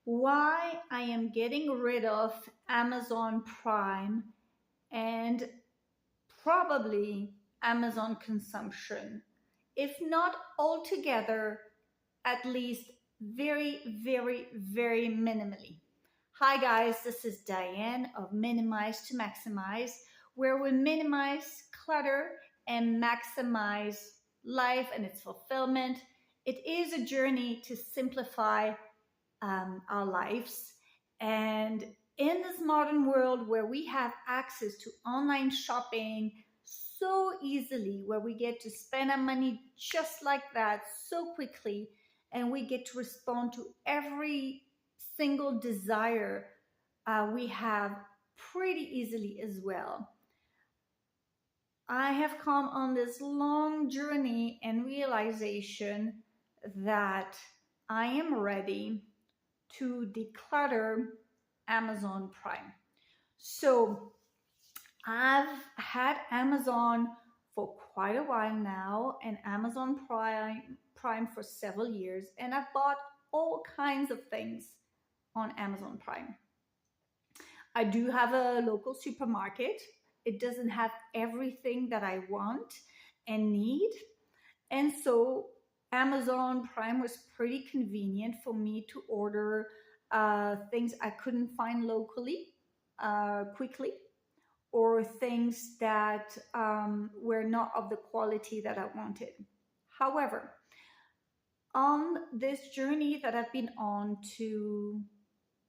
why I am getting rid of Amazon Prime and probably Amazon consumption, if not altogether, at least very, very, very minimally. Hi, guys, this is Diane of Minimize to Maximize, where we minimize clutter and maximize life and its fulfillment. It is a journey to simplify our lives. And in this modern world where we have access to online shopping so easily, where we get to spend our money just like that so quickly, and we get to respond to every single desire we have pretty easily as well. I have come on this long journey and realization that I am ready to declutter Amazon Prime. So I've had Amazon for quite a while now, and Amazon Prime for several years, and I've bought all kinds of things on Amazon Prime. I do have a local supermarket. It doesn't have everything that I want and need. And so Amazon Prime was pretty convenient for me to order things I couldn't find locally quickly, or things that were not of the quality that I wanted. However, on this journey that I've been on to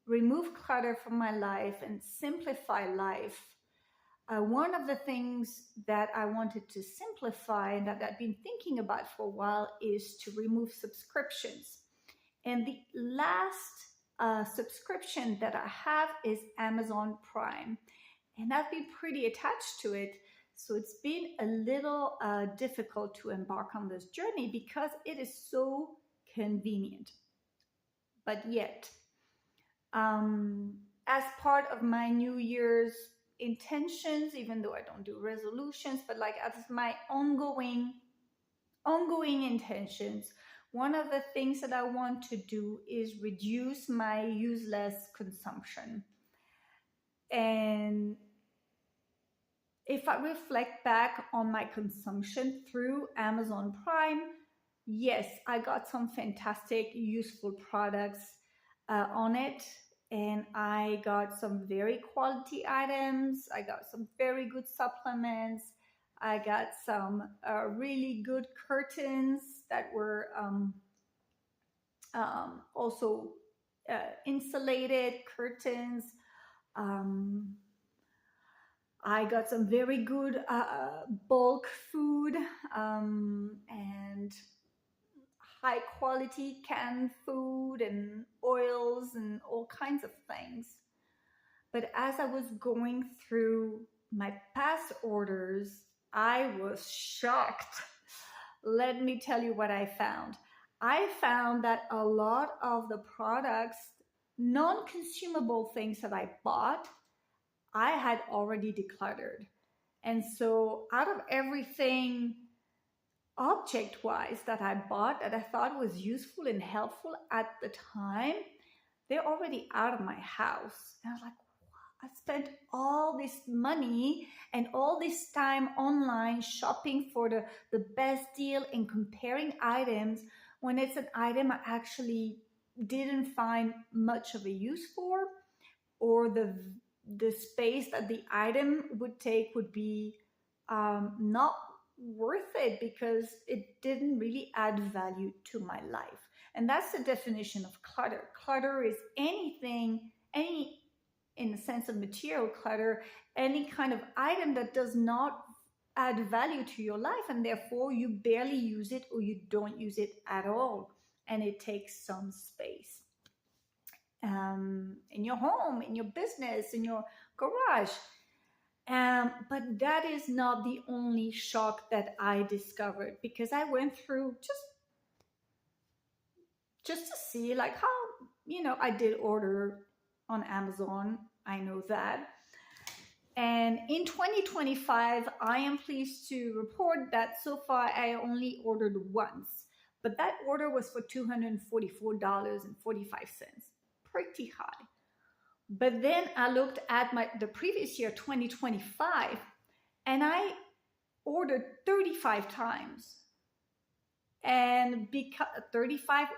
remove clutter from my life and simplify life, one of the things that I wanted to simplify and that I've been thinking about for a while is to remove subscriptions. And the last subscription that I have is Amazon Prime. And I've been pretty attached to it. So it's been a little difficult to embark on this journey because it is so convenient. But yet, as part of my New Year's intentions, even though I don't do resolutions, but like as my ongoing intentions, one of the things that I want to do is reduce my useless consumption. And if I reflect back on my consumption through Amazon Prime, yes, I got some fantastic, useful products on it. And I got some very quality items. I got some very good supplements. I got some really good curtains that were also insulated curtains. I got some very good bulk food and high quality canned food and oils and all kinds of things. But as I was going through my past orders, I was shocked. Let me tell you what I found. I found that a lot of the products, non-consumable things that I bought, I had already decluttered. And so out of everything object-wise that I bought that I thought was useful and helpful at the time, they're already out of my house. And I was like, I spent all this money and all this time online shopping for the best deal and comparing items when it's an item I actually didn't find much of a use for, or the space that the item would take would be not worth it because it didn't really add value to my life. And that's the definition of clutter. Clutter is anything, in the sense of material clutter, any kind of item that does not add value to your life, and therefore you barely use it or you don't use it at all, and it takes some space in your home, in your business, in your garage. But that is not the only shock that I discovered, because I went through just to see like how, I did order on Amazon. I know that. And in 2025, I am pleased to report that so far I only ordered once, but that order was for $244.45. pretty high. But then I looked at the previous year, 2025, and I ordered 35 times. And because 35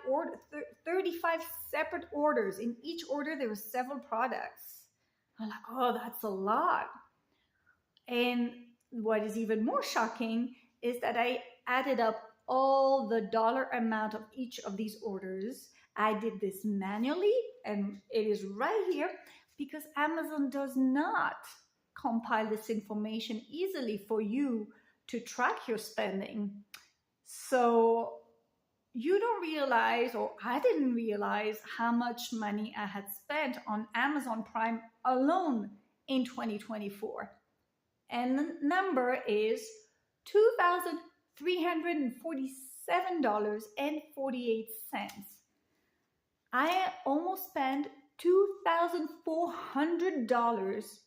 separate orders. In each order, there were several products. I'm like, oh, that's a lot. And what is even more shocking is that I added up all the dollar amount of each of these orders. I did this manually, and it is right here because Amazon does not compile this information easily for you to track your spending. So you don't realize, or I didn't realize, how much money I had spent on Amazon Prime alone in 2024. And the number is $2,347.48. I almost spent $2,400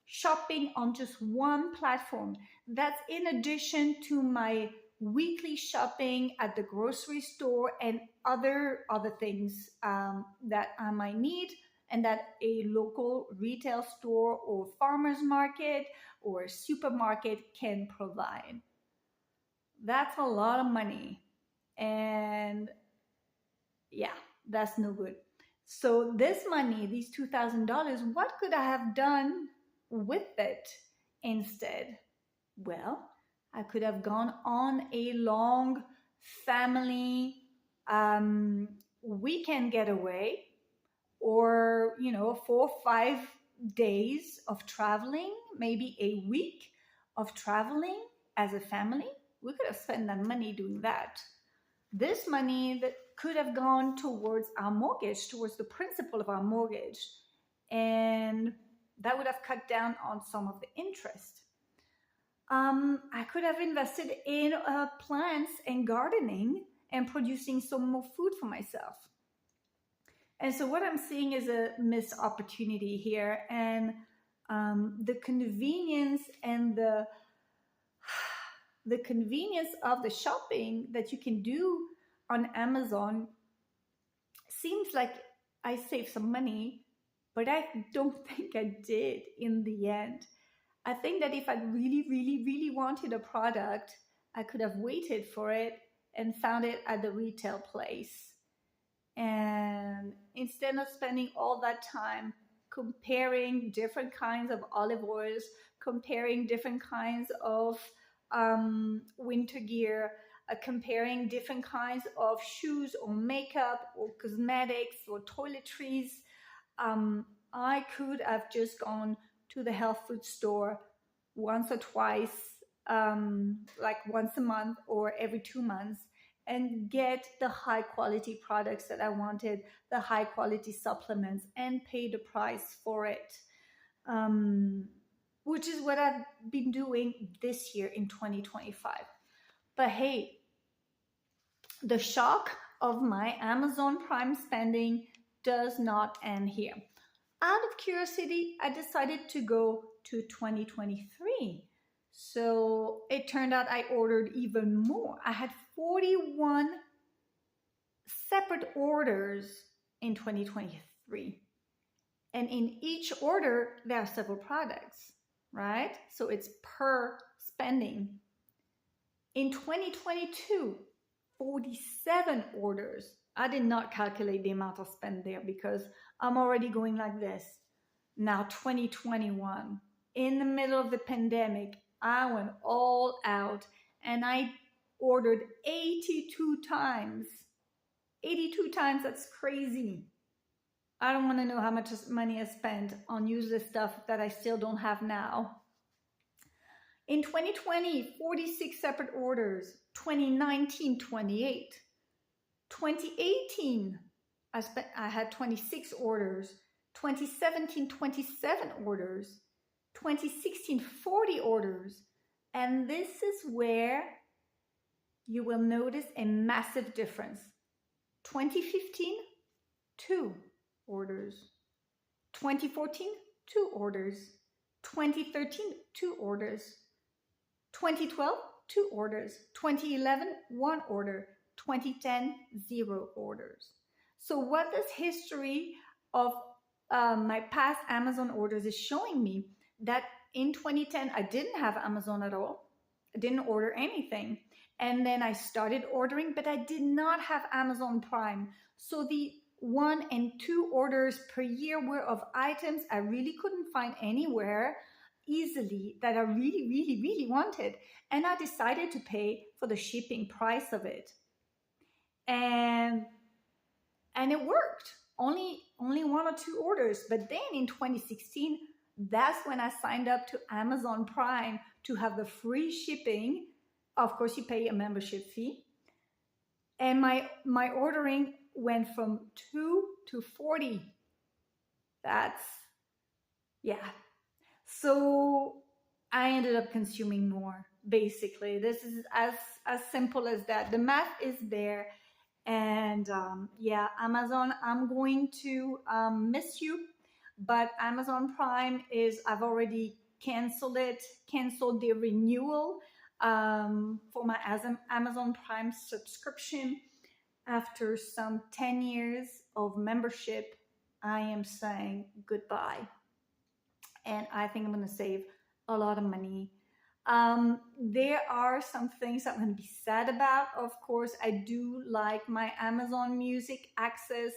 shopping on just one platform. That's in addition to my weekly shopping at the grocery store and other things that I might need, and that a local retail store or farmer's market or supermarket can provide. That's a lot of money. And yeah, that's no good. So this money, these $2,000, what could I have done with it instead? Well, I could have gone on a long family weekend getaway, or 4 or 5 days of traveling, maybe a week of traveling as a family. We could have spent that money doing that. This money that could have gone towards our mortgage, towards the principal of our mortgage, and that would have cut down on some of the interest. I could have invested in plants and gardening and producing some more food for myself. And so what I'm seeing is a missed opportunity here, and the convenience and the convenience of the shopping that you can do on Amazon seems like I saved some money, but I don't think I did in the end. I think that if I really, really, really wanted a product, I could have waited for it and found it at the retail place. And instead of spending all that time comparing different kinds of olive oils, comparing different kinds of winter gear, comparing different kinds of shoes or makeup or cosmetics or toiletries, I could have just gone to the health food store once or twice, like once a month or every 2 months, and get the high quality products that I wanted, the high quality supplements, and pay the price for it, which is what I've been doing this year in 2025. But hey, the shock of my Amazon Prime spending does not end here. Out of curiosity, I decided to go to 2023. So it turned out I ordered even more. I had 41 separate orders in 2023. And in each order, there are several products, right? So it's per spending. In 2022, 47 orders. I did not calculate the amount of spend there because I'm already going like this. Now 2021, in the middle of the pandemic, I went all out and I ordered 82 times. 82 times, that's crazy. I don't want to know how much money I spent on useless stuff that I still don't have now. In 2020, 46 separate orders. 2019, 28. 2018, I had 26 orders. 2017, 27 orders. 2016, 40 orders. And this is where you will notice a massive difference. 2015, 2 orders. 2014, 2 orders. 2013, 2 orders. 2012, 2 orders. 2011, 1 order. 2010, 0 orders. So what does history of my past Amazon orders is showing me that in 2010, I didn't have Amazon at all. I didn't order anything. And then I started ordering, but I did not have Amazon Prime. So the 1 and 2 orders per year were of items I really couldn't find anywhere easily that I really, really, really wanted. And I decided to pay for the shipping price of it. And it worked. Only 1 or 2 orders. But then in 2016, that's when I signed up to Amazon Prime to have the free shipping. Of course, you pay a membership fee. And my ordering went from 2 to 40. That's, yeah. So I ended up consuming more, basically. This is as simple as that. The math is there. And yeah, Amazon, I'm going to miss you. But Amazon Prime I've already canceled the renewal for my Amazon Prime subscription. After some 10 years of membership, I am saying goodbye. And I think I'm going to save a lot of money. There are some things I'm going to be sad about. Of course, I do like my Amazon Music access,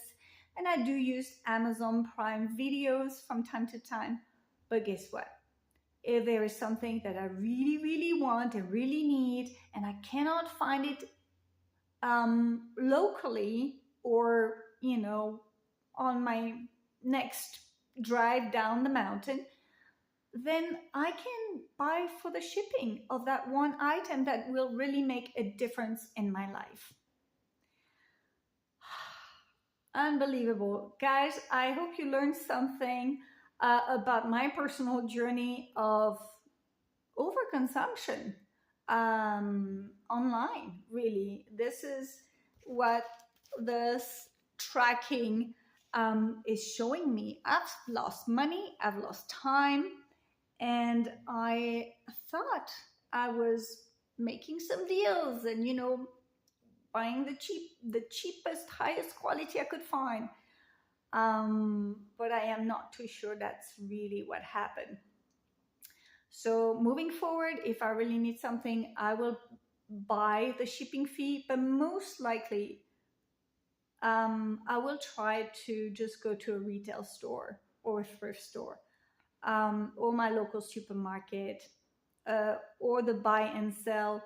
and I do use Amazon Prime videos from time to time. But guess what? If there is something that I really, really want and really need, and I cannot find it locally or, on my next drive down the mountain, then I can buy for the shipping of that one item that will really make a difference in my life. Unbelievable. Guys, I hope you learned something about my personal journey of overconsumption online, really. This is what this tracking is showing me. I've lost money, I've lost time, and I thought I was making some deals and, buying the cheapest, highest quality I could find. But I am not too sure that's really what happened. So moving forward, if I really need something, I will buy the shipping fee, but most likely I will try to just go to a retail store or a thrift store, or my local supermarket, or the buy and sell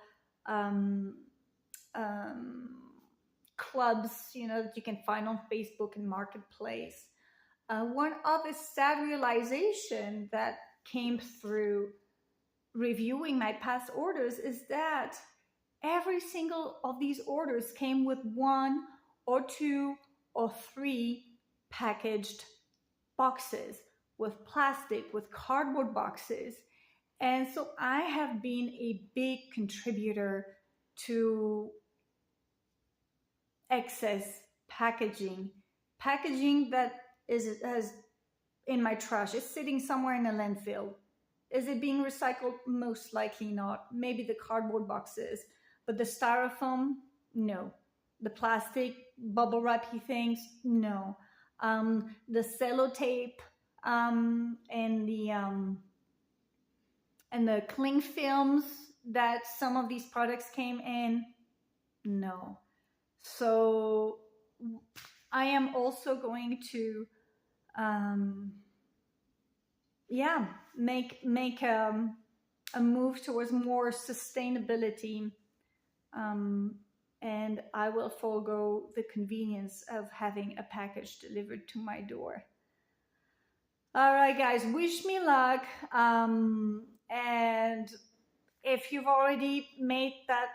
clubs, that you can find on Facebook and Marketplace. One other sad realization that came through reviewing my past orders is that every single of these orders came with 1 or 2 or 3 packaged boxes with plastic, with cardboard boxes. And so I have been a big contributor to excess packaging that is in my trash. It's sitting somewhere in a landfill. Is it being recycled? Most likely not. Maybe the cardboard boxes, but the styrofoam, no. The plastic bubble wrappy things, no. The sellotape and the cling films that some of these products came in, no. So I am also going to make a move towards more sustainability, and I will forego the convenience of having a package delivered to my door. All right, guys, wish me luck. And if you've already made that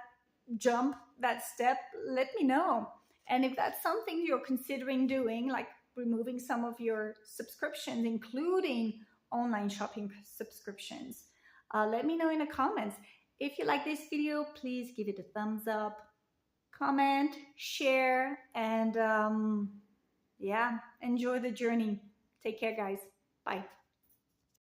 jump, that step, let me know. And if that's something you're considering doing, like removing some of your subscriptions, including online shopping subscriptions, let me know in the comments. If you like this video, please give it a thumbs up, comment, share, and enjoy the journey. Take care, guys. Bye.